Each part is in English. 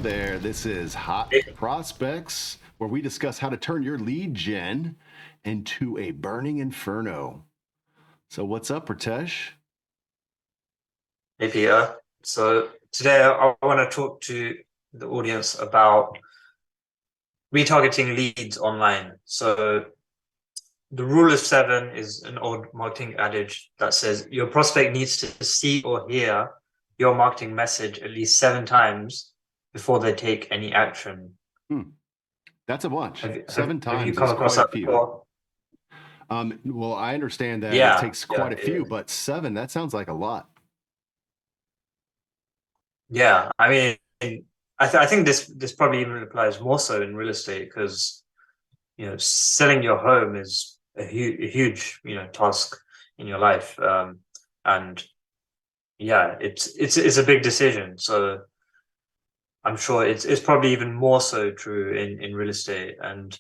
there. This is Hot Prospects, where we discuss how to turn your lead gen into a burning inferno. So what's up, Pritesh? Hey Peter. So today I want to talk to the audience about retargeting leads online. So the rule of seven is an old marketing adage that says your prospect needs to see or hear your marketing message at least 7 times before they take any action. Hmm. That's a bunch. Have you, have, Seven have you times come is across quite a that few. before? Well, I understand that it Yeah, takes yeah, quite a few, but seven, that sounds like a lot. yeah. I mean, I think this probably even applies more so in real estate because selling your home is a huge, task in your life. And yeah, it's a big decision. So I'm sure it's probably even more so true in real estate and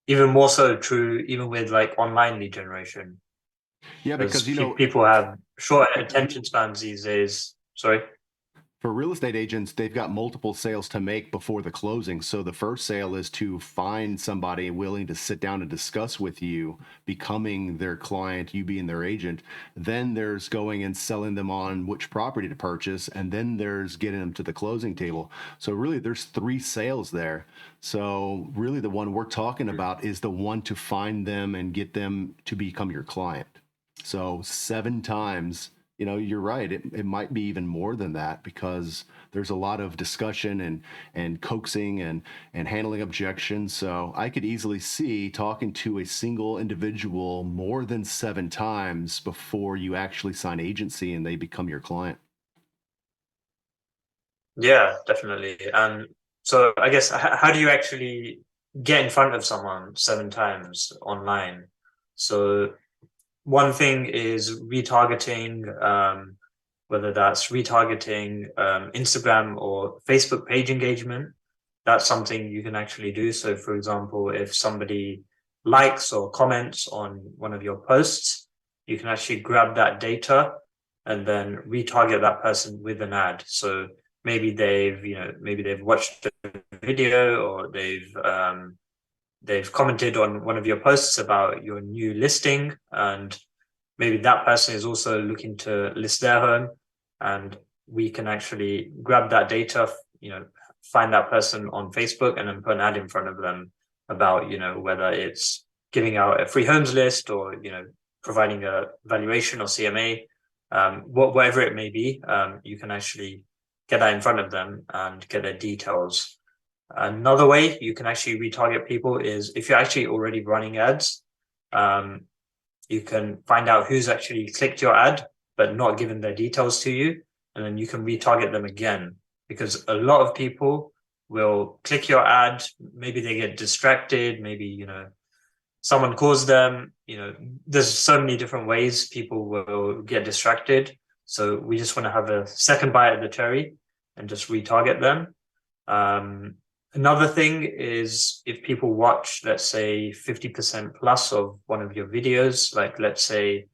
even more so true even with like online lead generation Yeah, because because, people have short attention spans these days. Sorry. for real estate agents, they've got multiple sales to make before the closing. So the first sale is to find somebody willing to sit down and discuss with you, becoming their client, you being their agent. Then there's going and selling them on which property to purchase. And then there's getting them to the closing table. So really, there's three sales there. So really, the one we're talking about is the one to find them and get them to become your client. So seven times, you're right. It might be even more than that because there's a lot of discussion and coaxing and handling objections. So I could easily see talking to a single individual more than seven times before you actually sign agency and they become your client. Yeah, definitely. And so I guess how do you actually get in front of someone 7 times online? So one thing is retargeting, whether that's retargeting Instagram or Facebook page engagement. That's something you can actually do. So, for example, if somebody likes or comments on one of your posts, you can actually grab that data and then retarget that person with an ad. So maybe they've watched the video or they've commented on one of your posts about your new listing, and maybe that person is also looking to list their home, and we can actually grab that data, find that person on Facebook and then put an ad in front of them about, whether it's giving out a free homes list or, providing a valuation or CMA, whatever it may be. You can actually get that in front of them and get their details. Another way you can actually retarget people is if you're actually already running ads, um, you can find out who's actually clicked your ad but not given their details to you, and then you can retarget them again because a lot of people will click your ad. Maybe they get distracted. Maybe someone calls them. There's so many different ways people will get distracted. So we just want to have a second bite at the cherry and just retarget them. Another thing is if people watch, let's say 50% plus of one of your videos, like let's say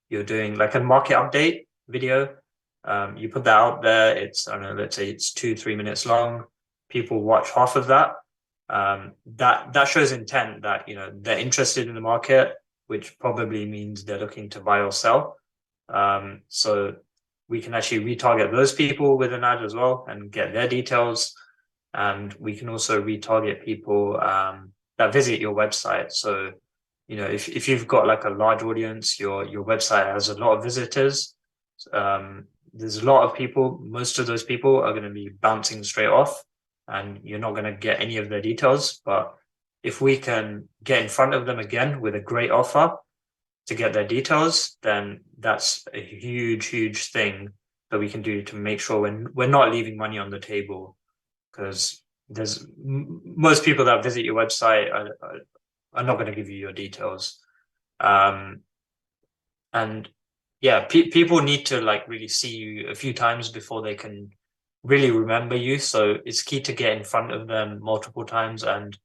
you're doing like a market update video, you put that out there, I don't know, let's say it's 2-3 minutes long. People watch half of that. That shows intent that, they're interested in the market, which probably means they're looking to buy or sell. So we can actually retarget those people with an ad as well and get their details. And we can also retarget people that visit your website. So, if you've got like a large audience, your website has a lot of visitors. There's a lot of people. Most of those people are going to be bouncing straight off, and you're not going to get any of their details. But if we can get in front of them again with a great offer to get their details, then that's a huge, huge thing that we can do to make sure we're not leaving money on the table, because there's most people that visit your website are not going to give you your details. And yeah, people need to like really see you a few times before they can really remember you. So it's key to get in front of them multiple times, and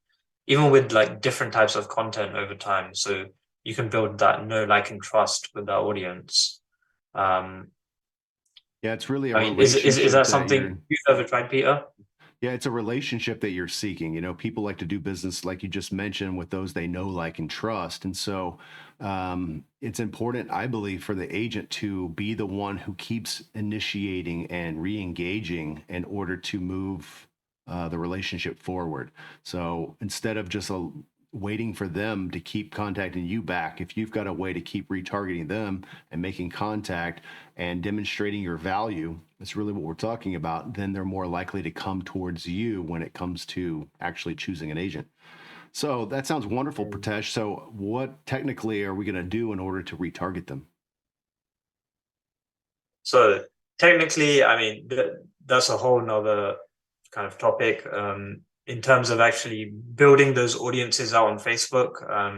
even with like different types of content over time. So you can build that know, like, and trust with that audience. Um, Yeah, it's really a I mean, is relationship that that you're. something you've ever tried, Peter? Yeah, it's a relationship that you're seeking. You know, people like to do business, like you just mentioned, with those they know, like, and trust. And so it's important, I believe, for the agent to be the one who keeps initiating and re engaging in order to move the relationship forward. So instead of just waiting for them to keep contacting you back, if you've got a way to keep retargeting them and making contact and demonstrating your value, that's really what we're talking about, then they're more likely to come towards you when it comes to actually choosing an agent. So that sounds wonderful, Mm. Pritesh. So what technically are we going to do in order to retarget them? So technically, I mean, that's a whole nother kind of topic. In terms of actually building those audiences out on Facebook,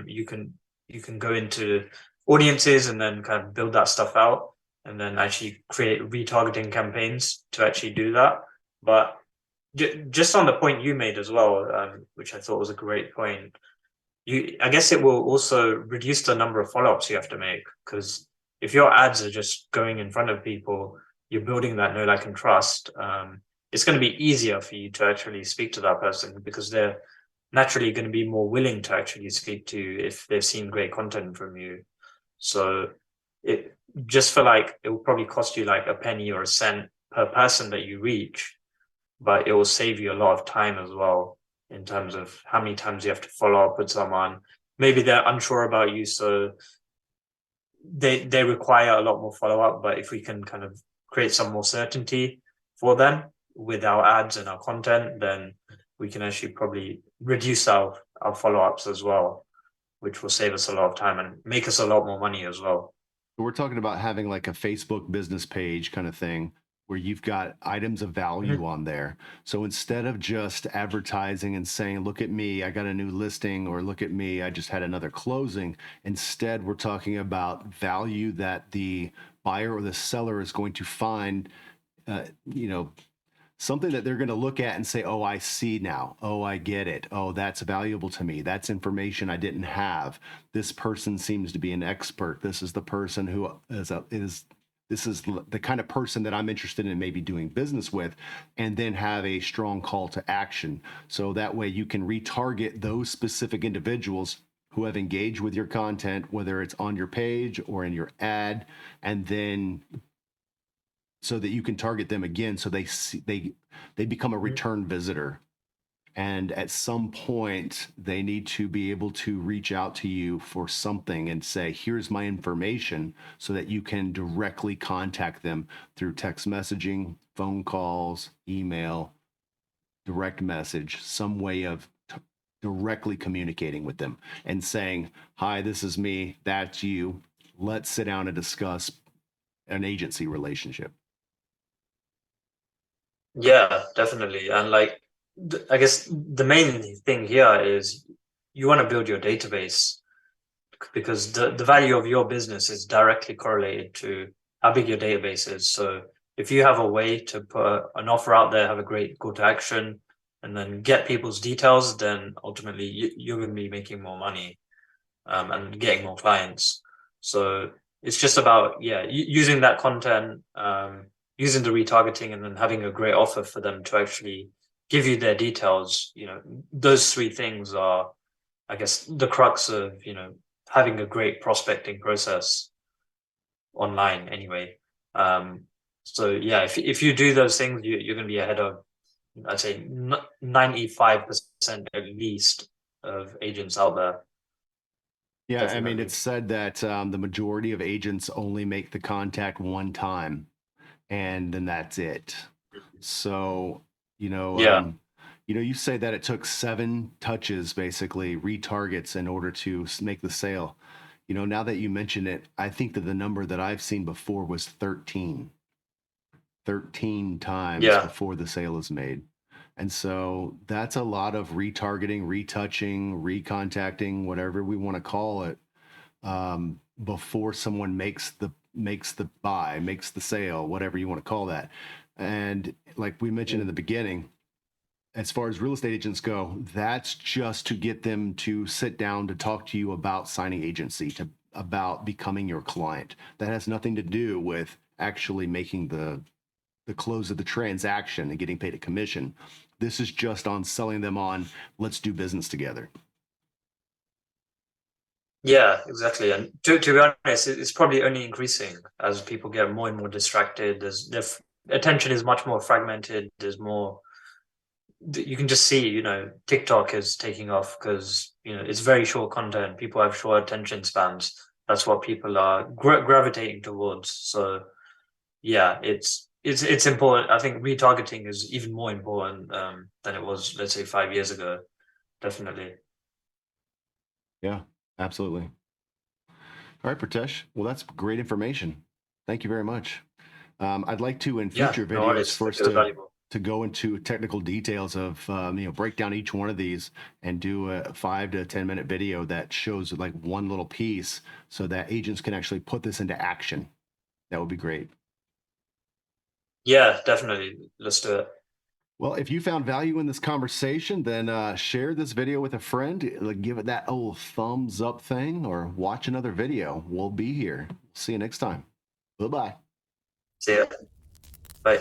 you can go into audiences and then kind of build that stuff out, and then actually create retargeting campaigns to actually do that. But just on the point you made as well, which I thought was a great point, I guess it will also reduce the number of follow-ups you have to make, because if your ads are just going in front of people, you're building that know, like, and trust. It's going to be easier for you to actually speak to that person, because they're naturally going to be more willing to actually speak to you if they've seen great content from you. So it just for like, it will probably cost you like a penny or a cent per person that you reach, but it will save you a lot of time as well, in terms of how many times you have to follow up with someone. Maybe they're unsure about you, so they require a lot more follow up. But if we can kind of create some more certainty for them with our ads and our content, then we can actually probably reduce our follow ups as well, which will save us a lot of time and make us a lot more money as well. We're talking about having like a Facebook business page kind of thing where you've got items of value Mhm. on there. So instead of just advertising and saying, look at me, I got a new listing, or look at me, I just had another closing, instead, we're talking about value that the buyer or the seller is going to find, you know, something that they're going to look at and say, oh, I see now. Oh, I get it. Oh, that's valuable to me. That's information I didn't have. This person seems to be an expert. This is the person who this is the kind of person that I'm interested in maybe doing business with, and then have a strong call to action. So that way you can retarget those specific individuals who have engaged with your content, whether it's on your page or in your ad, and then so that you can target them again, so they become a return visitor, and at some point they need to be able to reach out to you for something and say, here's my information, so that you can directly contact them through text messaging, phone calls, email, direct message, some way of directly communicating with them and saying, hi, this is me, that's you, let's sit down and discuss an agency relationship. Yeah, definitely. And like, I guess the main thing here is you want to build your database, because the value of your business is directly correlated to how big your database is. So if you have a way to put an offer out there, have a great call to action, and then get people's details, then ultimately you're going to be making more money, and getting more clients. So it's just about, yeah, using that content, using the retargeting, and then having a great offer for them to actually give you their details. Those three things are, I guess, the crux of, having a great prospecting process online anyway. Um, so yeah, if you do those things, you're going to be ahead of, I'd say, 95% at least of agents out there. Yeah, I mean, Definitely. it's said that the majority of agents only make the contact one time, and then that's it. So, you know, Yeah. you say that it took 7 touches, basically retargets, in order to make the sale. You know, now that you mention it, I think that the number that I've seen before was 13 times Yeah. before the sale is made. And so that's a lot of retargeting, retouching, recontacting, whatever we want to call it, before someone makes the buy, makes the sale, whatever you want to call that. And like we mentioned in the beginning, as far as real estate agents go, that's just to get them to sit down to talk to you about signing agency, to about becoming your client. That has nothing to do with actually making the close of the transaction and getting paid a commission. This is just on selling them on, let's do business together. Yeah, exactly. And to be honest, it's probably only increasing as people get more and more distracted. Their attention is much more fragmented. There's more, you can just see, TikTok is taking off because, it's very short content. People have short attention spans. That's what people are gravitating towards. So yeah, it's important. I think retargeting is even more important than it was, let's say, 5 years ago. Definitely. Yeah, absolutely. All right, Pritesh. Well, that's great information. Thank you very much. I'd like to, in Yeah, future no videos, worries. first It was valuable. to go into technical details of, break down each one of these and do a 5 to 10 minute video that shows like one little piece so that agents can actually put this into action. That would be great. Yeah, definitely. Let's do it. Well, if you found value in this conversation, then share this video with a friend. Like, give it that old thumbs up thing or watch another video. We'll be here. See you next time. Bye-bye. See ya. Bye.